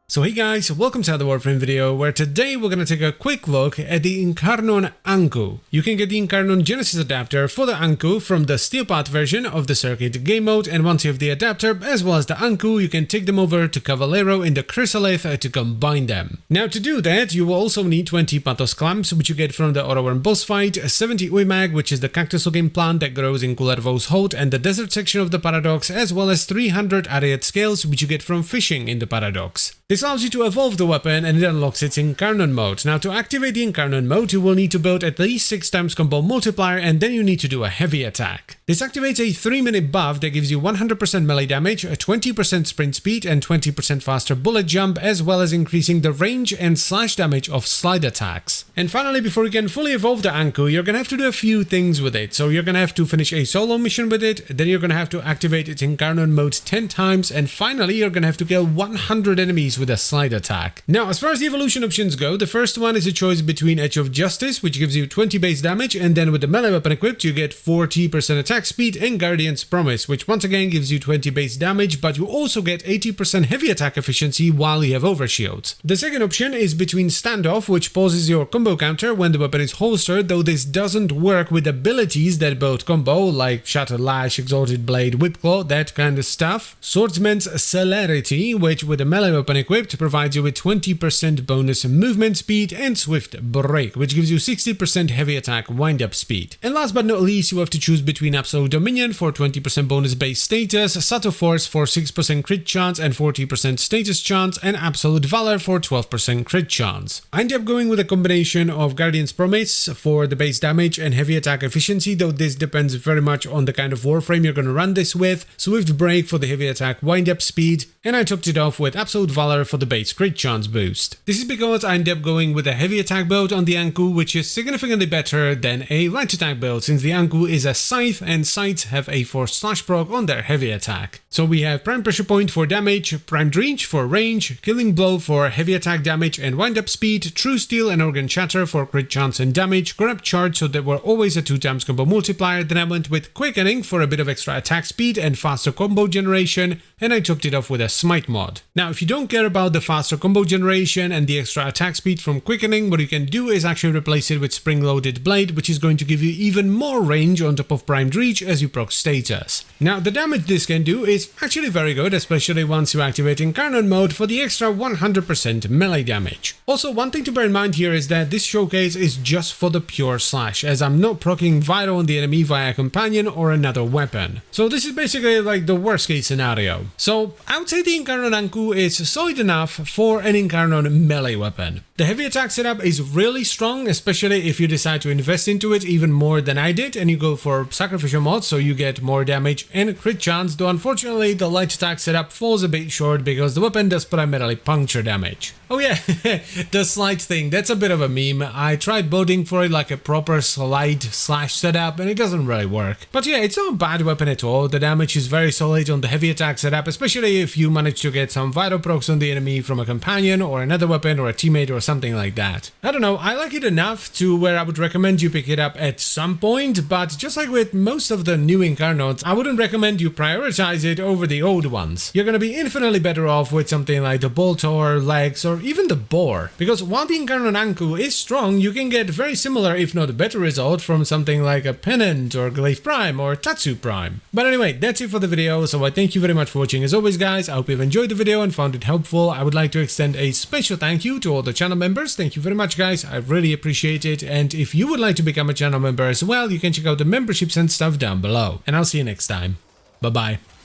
So hey guys, welcome to another Warframe video where today we're going to take a quick look at the Incarnon Anku. You can get the Incarnon Genesis adapter for the Anku from the Steel Path version of the Circuit game mode, and once you have the adapter as well as the Anku, you can take them over to Cavallero in the Chrysalith to combine them. Now to do that, you will also need 20 Pathos Clamps, which you get from the Autoworm boss fight, 70 Uimag, which is the cactus looking plant that grows in Kullervo's Hold and the desert section of the Paradox, as well as 300 Ariad Scales, which you get from fishing in the Paradox. This allows you to evolve the weapon and it unlocks its Incarnon mode. Now to activate the Incarnon mode, you will need to build at least 6 times combo multiplier and then you need to do a heavy attack. This activates a 3-minute buff that gives you 100% melee damage, a 20% sprint speed and 20% faster bullet jump, as well as increasing the range and slash damage of slide attacks. And finally, before you can fully evolve the Anku, you're gonna have to do a few things with it. So you're gonna have to finish a solo mission with it, then you're gonna have to activate its Incarnon mode 10 times, and finally you're gonna have to kill 100 enemies with a slide attack. Now, as far as the evolution options go, the first one is a choice between Edge of Justice, which gives you 20 base damage, and then with the melee weapon equipped, you get 40% attack speed, and Guardian's Promise, which once again gives you 20 base damage, but you also get 80% heavy attack efficiency while you have overshields. The second option is between Standoff, which pauses your combo counter when the weapon is holstered, though this doesn't work with abilities that both combo, like Shattered Lash, Exalted Blade, Whipclaw, that kind of stuff. Swordsman's Celerity, which with a melee weapon equipped provides you with 20% bonus movement speed, and Swift Break, which gives you 60% heavy attack wind-up speed. And last but not least, you have to choose between Absolute Dominion for 20% bonus base status, Subtle Force for 6% crit chance and 40% status chance, and Absolute Valor for 12% crit chance. I ended up going with a combination of Guardian's Promise for the base damage and heavy attack efficiency, though this depends very much on the kind of Warframe you're going to run this with, Swift Break for the heavy attack wind-up speed, and I topped it off with Absolute Valor for the base crit chance boost. This is because I ended up going with a heavy attack build on the Anku, which is significantly better than a light attack build, since the Anku is a scythe and scythes have a force slash proc on their heavy attack. So we have Prime Pressure Point for damage, Primed Reach for range, Killing Blow for heavy attack damage and wind-up speed, True Steel and Organ Shatter for crit chance and damage, Corrupt Charge so that we're always a 2 times combo multiplier, then I went with Quickening for a bit of extra attack speed and faster combo generation, and I topped it off with a Smite mod. Now if you don't care about the faster combo generation and the extra attack speed from Quickening, what you can do is actually replace it with Spring-Loaded Blade, which is going to give you even more range on top of Primed Reach as you proc status. Now the damage this can do is actually very good, especially once you activate Incarnon mode for the extra 100% melee damage. Also, one thing to bear in mind here is that this showcase is just for the pure slash, as I'm not proccing Vital on the enemy via a companion or another weapon. So this is basically like the worst case scenario. So I would say the Incarnon Anku is solid enough for an Incarnon melee weapon. The heavy attack setup is really strong, especially if you decide to invest into it even more than I did and you go for sacrificial mod, so you get more damage and crit chance, though unfortunately the light attack setup falls a bit short because the weapon does primarily puncture damage. Oh yeah, the slide thing, that's a bit of a meme. I tried building for it like a proper slide slash setup and it doesn't really work. But yeah, it's not a bad weapon at all. The damage is very solid on the heavy attack setup, especially if you manage to get some vital procs on the enemy from a companion or another weapon or a teammate or something like that. I don't know, I like it enough to where I would recommend you pick it up at some point, but just like with most of the new Incarnons, I wouldn't recommend you prioritize it over the old ones. You're gonna be infinitely better off with something like the Boltor, Legs, or even the Boar, because while the Incarnon Anku is strong, you can get very similar if not a better result from something like a Pennant or Glyph Prime or Tatsu Prime. But anyway, that's it for the video, so I thank you very much for watching as always guys. I hope you've enjoyed the video and found it helpful. I would like to extend a special thank you to all the channel members. Thank you very much guys, I really appreciate it, and if you would like to become a channel member as well, you can check out the memberships and stuff down below. And I'll see you next time. Bye bye.